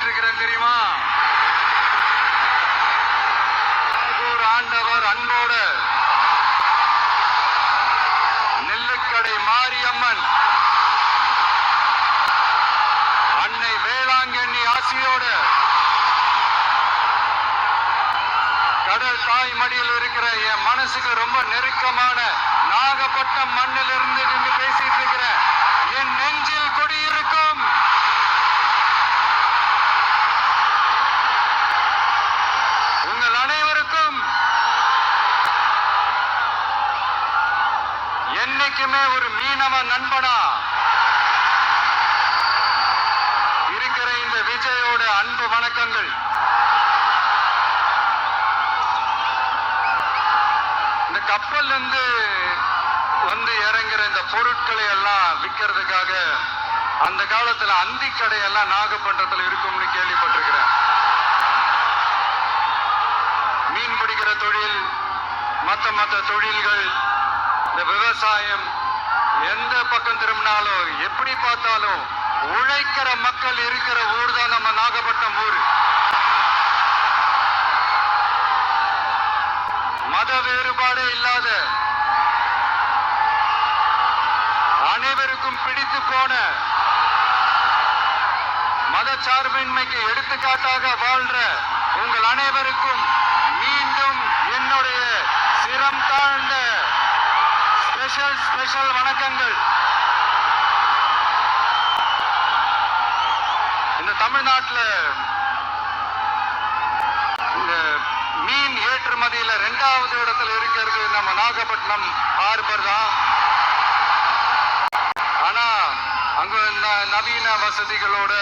பேசிட்டு இருக்கிறேன் தெரியுமா? ஆண்டவர் அன்போடு நெல்லுக்கடை மாரியம்மன் அன்னை வேளாங்கண்ணி ஆசியோடு கடல் தாய் மடியில் இருக்கிற என் மனசுக்கு ரொம்ப நெருக்கமான நாகப்பட்டினம் மண்ணில் இருந்து நின்று பேசிட்டு இருக்கிற என் நெஞ்சில் குடியிருக்கும் உங்கள் அனைவருக்கும் என்னைக்குமே ஒரு மீனவ நண்பனா இருக்கிற இந்த விஜயோட அன்பு வணக்கங்கள். இந்த கப்பல் இருந்து வந்து இறங்குற இந்த பொருட்களை எல்லாம் விற்கிறதுக்காக அந்த காலத்துல அந்தி கடையெல்லாம் நாகப்பட்டினத்துல இருக்கும்னு கேள்விப்பட்டிருக்கிறேன். மீன் பிடிக்கிற தொழில், மற்ற தொழில்கள், இந்த விவசாயம், எந்த பக்கம் திரும்பினாலும் எப்படி பார்த்தாலும் உழைக்கிற மக்கள் இருக்கிற ஊர் தான் நம்ம நாகப்பட்டினம் ஊர். மத வேறுபாடே இல்லாத அனைவருக்கும் பிடித்து போன மதச்சார்பின்மைக்கு எடுத்துக்காட்டாக வாழ்ற உங்கள் அனைவருக்கும் மீண்டும் என்னுடைய சிரம் தாழ்ந்த ஸ்பெஷல் வணக்கங்கள். இந்த தமிழ்நாட்டில் இந்த மீன் ஏற்றுமதியில 2வது இடத்துல இருக்கிறது நம்ம நாகப்பட்டினம் ஹார்பர் தான். ஆனா அங்க நவீன வசதிகளோட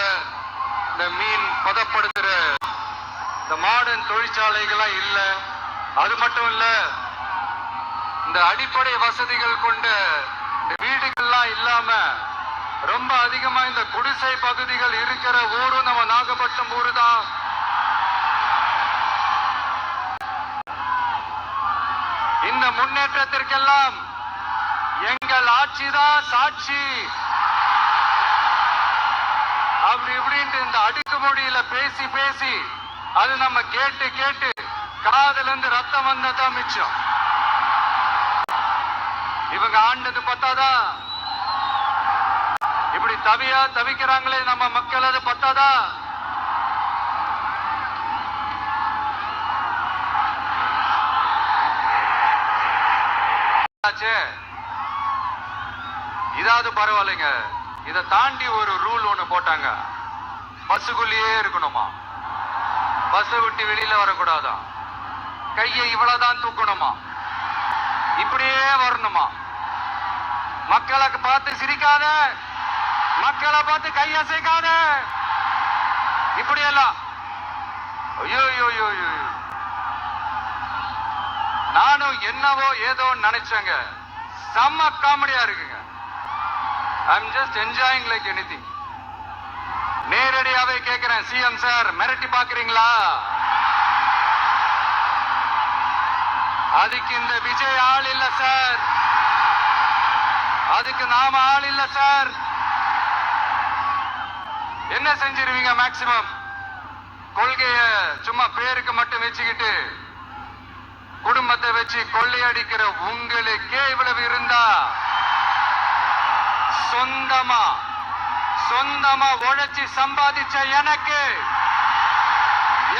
இந்த மீன் பதப்படுத்துற இந்த மாடர்ன் தொழிற்சாலைகள்லாம் இல்ல. அது மட்டும் இல்ல, இந்த அடிப்படை வசதிகள் கொண்ட இந்த வீடுகள்லாம் இல்லாம ரொம்ப அதிகமா இந்த குடிசை பகுதிகள் இருக்கிற ஊரும் நம்ம நாகப்பட்டினம் ஊரு தான். இந்த முன்னேற்றத்திற்கெல்லாம் எங்கள் ஆட்சிதான் சாட்சி. அப்படி இப்படின்ட்டு இந்த அடுக்குமொழியில பேசி அது நம்ம கேட்டு காதுல இருந்து ரத்தம் வந்ததான் மிச்சம். இவங்க ஆண்டது பத்தாதா? இப்படி தவிக்கிறாங்களே நம்ம மக்கள், அது பத்தாதா? இதாவது பரவாயில்லைங்க. இதை தாண்டி ஒரு ரூல் ஒண்ணு போட்டாங்க. பஸ்ஸுக்குள்ளேயே இருக்கணுமா, பஸ் விட்டு வெளியில வரக்கூடாதான், கையை இவ்வளவுதான் தூக்கணுமா, இப்படியே வரணுமா, மக்களை பார்த்து சிரிக்காத, மக்களை பார்த்து கையசைக்காத, இப்படியெல்லாம். ஐயோ, நானும் என்னவோ ஏதோ நினைச்சேங்க. செம்ம காமெடியா இருக்குங்க. I'm just enjoying like anything. நேரடியாவே கேட்கிறேன், சிஎம் சார் மிரட்டி பாக்குறீங்களா? அதுக்கு இந்த விஜய் ஆள் இல்ல சார், அதுக்கு நாம ஆள் இல்ல சார். என்ன செஞ்சிருவீங்க? மேக்சிமம் கொள்கைய சும்மா பேருக்கு மட்டும் வச்சுக்கிட்டு குடும்பத்தை வச்சு கொள்ளையடிக்கிற உங்களுக்கே இவ்வளவு இருந்தா, சொந்தமா உழைச்சி சம்பாதிச்ச எனக்கு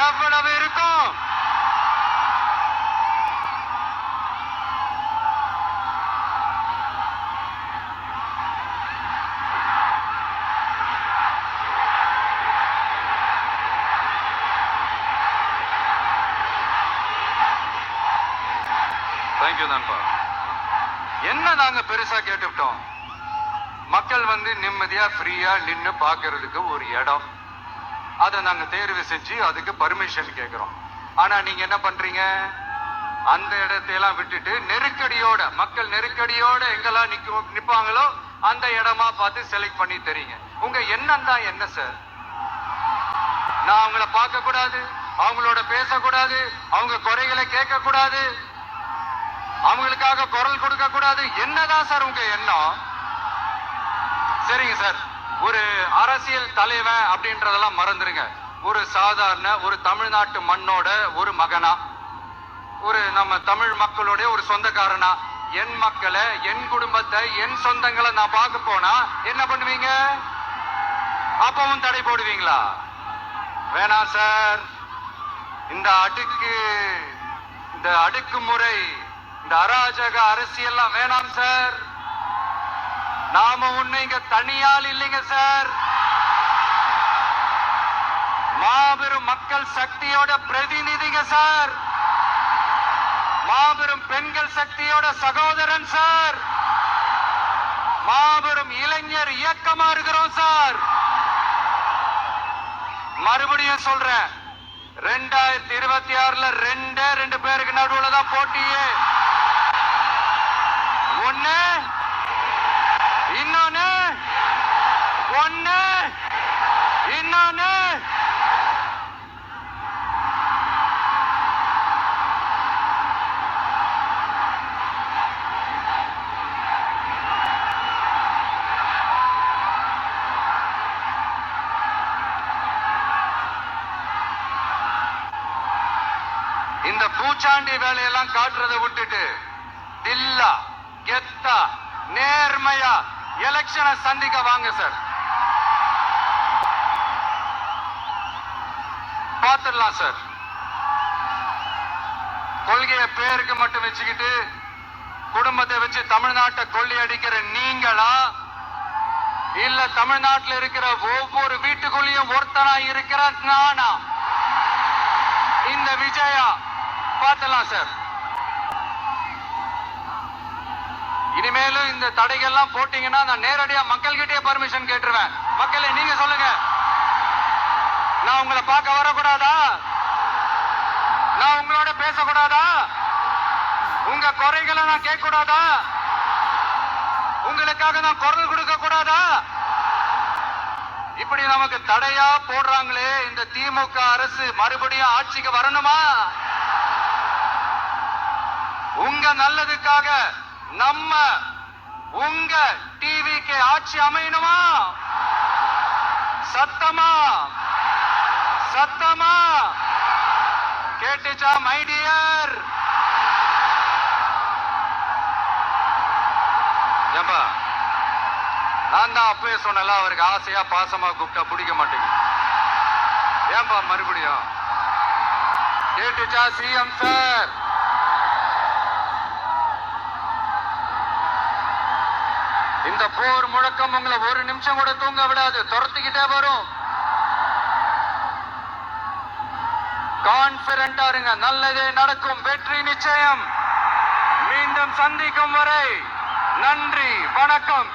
எவ்வளவு இருக்கும்? தேங்க்யூ நண்பா. என்ன நாங்க பெருசா கேட்டுவிட்டோம்? மக்கள் வந்து நிம்மதியா ஃப்ரீயா நின்று பாக்குறதுக்கு ஒரு இடம், அதை நாங்க தேர்வு செஞ்சு அதுக்கு பர்மிஷன் கேட்கிறோம். ஆனா நீங்க என்ன பண்றீங்க? அந்த இடத்தையெல்லாம் விட்டுட்டு நெருக்கடியோட, மக்கள் நெருக்கடியோட எங்கெல்லாம் நிப்பாங்களோ அந்த இடமா பார்த்து செலக்ட் பண்ணி தரீங்க. உங்க எண்ணம் தான் என்ன சார்? நான் அவங்கள பார்க்க கூடாது, அவங்களோட பேசக்கூடாது, அவங்க குறைகளை கேட்க கூடாது, அவங்களுக்காக குரல் கொடுக்க கூடாது, என்னதான் சார் உங்க எண்ணம்? சரிங்க சார், ஒரு அரசியல் தலைவன் அப்படின்றதெல்லாம் மறந்துருங்க. ஒரு சாதாரண ஒரு தமிழ்நாட்டு மண்ணோட ஒரு மகனா, ஒரு நம்ம தமிழ் மக்களுடைய ஒரு சொந்தக்காரனா, என் மக்களை, என் குடும்பத்தை, என் சொந்தங்களை நான் பார்க்க போனா என்ன பண்ணுவீங்க? அப்பவும் தடை போடுவீங்களா? வேணாம் சார். இந்த அடுக்குமுறை, இந்த அராஜக அரசியல்லாம் வேணாம் சார். நாம ஒண்ணு இங்க தனியால் இல்லைங்க சார். மாபெரும் மக்கள் சக்தியோட பிரதிநிதிங்க சார். மாபெரும் பெண்கள் சக்தியோட சகோதரன் சார். மாபெரும் இளைஞர் இயக்கமா இருக்கிறோம் சார். மறுபடியும் சொல்றேன், 2026ல ரெண்டு பேருக்கு நடுவுல தான் போட்டியே. ஒண்ணு இன்னொன்னு, ஒண்ணு இன்னொன்னு. இந்த பூச்சாண்டி வேலையெல்லாம் காட்டுறதை விட்டுட்டு தில்லா கெத்தா நேர்மையா எலெக்ஷனை சந்திக்க வாங்க சார். பார்த்துடலாம் சார். கொள்கையை பேருக்கு மட்டும் வச்சுக்கிட்டு குடும்பத்தை வச்சு தமிழ்நாட்டை கொள்ளையடிக்கிற நீங்களா, இல்ல தமிழ்நாட்டில் இருக்கிற ஒவ்வொரு வீட்டுக்குள்ளேயும் ஒருத்தனா இருக்கிற நானா, இந்த விஜயா? பார்த்துடலாம் சார். இனிமேலும் இந்த தடைகள்லாம் போட்டீங்கன்னா நான் நேரடியா மக்கள்கிட்டயே பர்மிஷன் கேட்டுருவேன். மக்களே நீங்க சொல்லுங்க, நான் உங்களை பார்க்க வரக்கூடாதா? நான் உங்களோட பேசக்கூடாதா? உங்க குறைகளை நான் கேட்க கூடாதா? உங்களுக்காக நான் குரல் கொடுக்க கூடாதா? இப்படி நமக்கு தடையா போடுறாங்களே, இந்த திமுக அரசு மறுபடியும் ஆட்சிக்கு வரணுமா? உங்க நல்லதுக்காக நம்ம உங்க டிவிக்கு ஆட்சி அமையணுமா? சத்தமா சத்தமா கேட்டுச்சா மை டியர்? ஏம்பா, நான் தான் அப்பவே சொன்னல, அவருக்கு ஆசையா பாசமா கூப்பிட்டா பிடிக்க மாட்டேங்குது. ஏன்பா மறுபடியும்? கேட்டுச்சா சிஎம் சார்? இந்த போர் முழக்கம் உங்களை ஒரு நிமிஷம் கூட தூங்க விடாது, துரத்திக்கிட்டே வரும். கான்பிடண்டா இருங்க, நல்லதே நடக்கும், வெற்றி நிச்சயம். மீண்டும் சந்திக்கும் வரை நன்றி, வணக்கம்.